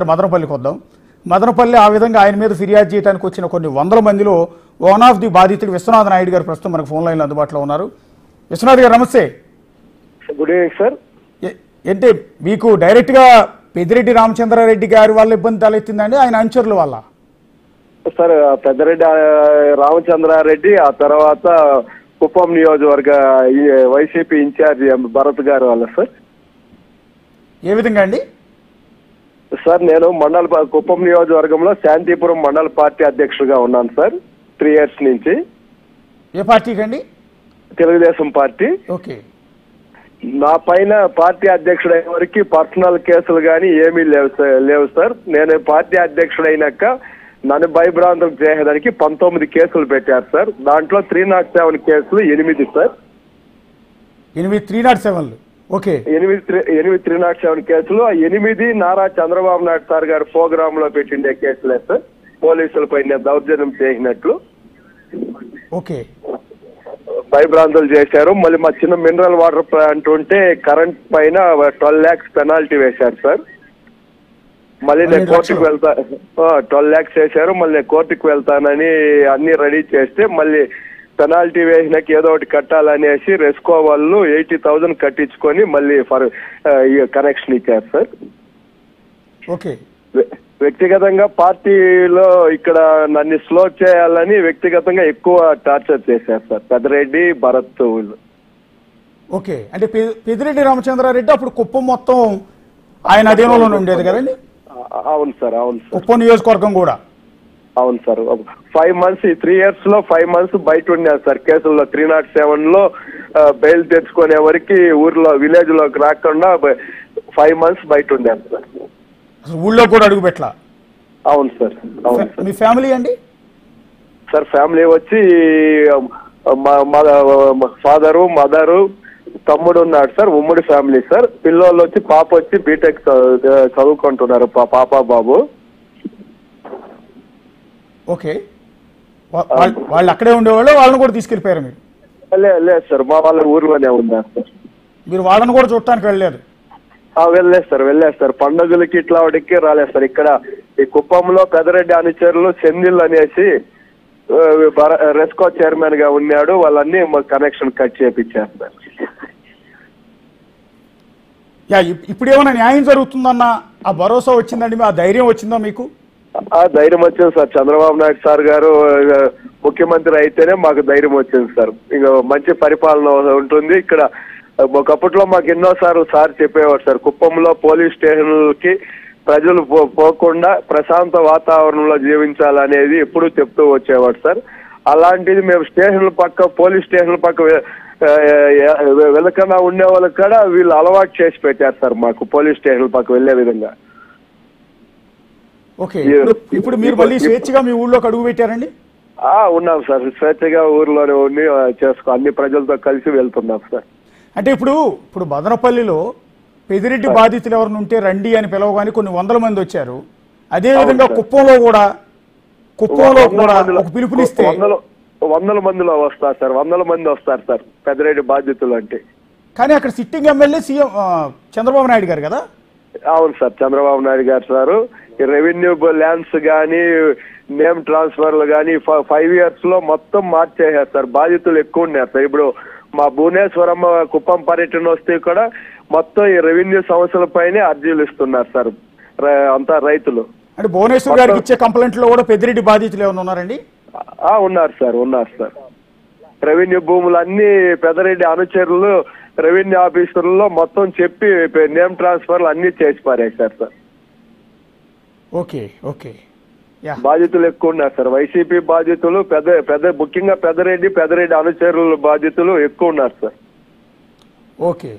మదనపల్లికి వద్దాం. మదనపల్లి ఆ విధంగా ఆయన మీద ఫిర్యాదు చేయడానికి వచ్చిన కొన్ని వందల మందిలో వన్ ఆఫ్ ది బాధితుడు విశ్వనాథ నాయుడు గారు ప్రస్తుతం మనకు ఫోన్ లైన్లో అందుబాటులో ఉన్నారు. విశ్వనాథ్ గారు నమస్తే. Good evening sir. అంటే మీకు డైరెక్ట్గా పెద్దిరెడ్డి రామచంద్రారెడ్డి గారి వల్ల ఇబ్బంది తలెత్తిందండి, ఆయన అనుచరుల వల్ల? సార్ పెద్దిరెడ్డి రామచంద్రారెడ్డి, ఆ తర్వాత కుప్పం నియోజకవర్గ వైసీపీ ఇన్ఛార్జి భరత్ గారి వల్ల సార్. ఏ విధంగా అండి? సార్ నేను కుప్పం నియోజకవర్గంలో శాంతిపురం మండల పార్టీ అధ్యక్షుడిగా ఉన్నాను సార్ 3 years నుంచి. ఏ పార్టీకి అండి? తెలుగుదేశం పార్టీ. ఓకే. నా పైన పార్టీ అధ్యక్షుడైన వరకు పర్సనల్ కేసులు కానీ ఏమీ లేవు సార్. నేను పార్టీ అధ్యక్షుడైనాక నన్ను భయభ్రాంతులకు చేయడానికి 19 కేసులు పెట్టారు సార్. దాంట్లో 307 కేసులు 8 సార్. 8 307. ఓకే. 8 307 కేసులు. 8 నారా చంద్రబాబు నాయుడు సార్ గారు ప్రోగ్రామ్ లో పెట్టిండే కేసులే సార్. పోలీసులపై దౌర్జన్యం చేసినట్లు ఓకే భయభ్రాంతులు చేశారు. మళ్ళీ మా చిన్న మినరల్ వాటర్ ప్లాంట్ ఉంటే కరెంట్ పైన 12 lakhs పెనాల్టీ వేశారు సార్. మళ్ళీ నేను కోర్టుకు 12 lakhs వేశారు. మళ్ళీ నేను కోర్టుకు వెళ్తానని అన్ని రెడీ చేస్తే మళ్ళీ పెనాల్టీ వేసినాక ఏదో ఒకటి కట్టాలనేసి రెస్కో వాళ్ళు 80,000 కట్టించుకొని మళ్ళీ కనెక్షన్ ఇచ్చారు సార్. ఓకే. వ్యక్తిగతంగా పార్టీలో ఇక్కడ నన్ను స్లో చేయాలని వ్యక్తిగతంగా ఎక్కువ టార్చర్ చేశారు సార్ పెద్దిరెడ్డి, భరత్. ఓకే. అంటే పెద్దిరెడ్డి రామచంద్రారెడ్డి అప్పుడు కుప్పం మొత్తం ఆయన అధీనంలోనే ఉండేది కదండి? అవును సార్, అవును సార్. కుప్పం నియోజకవర్గం కూడా? అవును సార్. 5 months, 3 years లో 5 months బయట ఉన్నారు సార్ కేసుల్లో. 307 బెయిల్ తెచ్చుకునే వరకు ఊర్లో విలేజ్ లోకి రాకుండా 5 months బయట ఉన్నారు సార్. ఊళ్ళో కూడా అడుగు పెట్టలా? అవును సార్, అవును. మీ ఫ్యామిలీ అండి? సార్ ఫ్యామిలీ వచ్చి ఫాదరు, మదరు, తమ్ముడు ఉన్నాడు సార్. ఉమ్మడి ఫ్యామిలీ సార్. పిల్లోళ్ళు వచ్చి పాప వచ్చి బీటెక్ చదువుకుంటున్నారు, పాప బాబు. ఓకే. వాళ్ళు అక్కడే ఉండేవాళ్ళు, వాళ్ళని కూడా తీసుకెళ్ళిపోయారు మీరు? లేదు సార్, మా వాళ్ళ ఊర్లోనే ఉన్నారు సార్. మీరు వాళ్ళని కూడా చూడటానికి వెళ్ళలేదు? వెళ్ళలేదు సార్. పండుగలకి ఇట్లా వాడికి రాలేదు సార్. ఇక్కడ ఈ కుప్పంలో పెద్దిరెడ్డి అనుచరులు సెందిల్ అనేసి రెస్కో చైర్మన్ గా ఉన్నాడు. వాళ్ళన్నీ కనెక్షన్ కట్ చేయించారు సార్. ఇప్పుడు ఏమైనా న్యాయం జరుగుతుందన్న ఆ భరోసా వచ్చిందండి? ఆ ధైర్యం వచ్చిందా మీకు? ఆ ధైర్యం వచ్చింది సార్. చంద్రబాబు నాయుడు సార్ గారు ముఖ్యమంత్రి అయితేనే మాకు ధైర్యం వచ్చింది సార్. ఇంకా మంచి పరిపాలన ఉంటుంది ఇక్కడ. ఒకప్పట్లో మాకు ఎన్నోసార్లు సార్ చెప్పేవాడు సార్, కుప్పంలో పోలీస్ స్టేషన్లకి ప్రజలు పోకుండా ప్రశాంత వాతావరణంలో జీవించాలనేది ఎప్పుడూ చెప్తూ వచ్చేవాడు సార్. అలాంటిది మేము పోలీస్ స్టేషన్ల పక్క వెనకన్నా ఉండే వాళ్ళకి కూడా వీళ్ళు అలవాటు చేసి పెట్టారు సార్ మాకు పోలీస్ స్టేషన్ల పక్క వెళ్లే విధంగా. ఓకే. ఇప్పుడు మీరు మళ్ళీ స్వేచ్ఛగా మీ ఊళ్ళోకి అడుగు పెట్టారండి? ఉన్నాం సార్. స్వేచ్ఛగా ఊర్లోనే ఉండి అన్ని ప్రజలతో కలిసి వెళ్తున్నాం సార్. అంటే ఇప్పుడు మదనపల్లిలో పెద్దిరెడ్డి బాధితులు ఎవరిని ఉంటే రండి అని పిలవగానే కొన్ని వందల మంది వచ్చారు. అదే విధంగా కుప్పంలో కూడా ఒక పిలుపునిస్తే వందల మందిలో వస్తారు సార్. 100 మంది వస్తారు సార్ పెద్దిరెడ్డి బాధితులు అంటే. కానీ అక్కడ sitting MLA CM Chandrababu Naidu గారు కదా? అవును సార్, చంద్రబాబు నాయుడు గారు సారు. రెవెన్యూ ల్యాండ్స్ కానీ నేమ్ ట్రాన్స్ఫర్లు కానీ 5 years లో మొత్తం మార్చేశారు సార్. బాధితులు ఎక్కువ ఉన్నారు సార్. ఇప్పుడు మా భువనేశ్వరమ్మ కుప్పం పర్యటన వస్తే కూడా మొత్తం ఈ రెవెన్యూ సమస్యల పైనే అర్జీలు ఇస్తున్నారు సార్ అంతా రైతులు. అంటే భువనేశ్వర్ గారికి ఇచ్చే కంప్లైంట్ లో కూడా పెద్దిరెడ్డి బాధితులు ఏమైనా ఉన్నారండి? ఉన్నారు సార్. రెవెన్యూ భూములు అన్ని పెద్దిరెడ్డి అనుచరులు రెవెన్యూ ఆఫీసర్లలో మొత్తం చెప్పి నేమ్ ట్రాన్స్ఫర్లు అన్ని చేసి పారేశారు సార్. ఓకే. ఓకే. బాధితులు ఎక్కువ ఉన్నారు సార్. వైసీపీ బాధితులు ముఖ్యంగా పెద్దిరెడ్డి అనుచరుల బాధితులు ఎక్కువ ఉన్నారు సార్. ఓకే.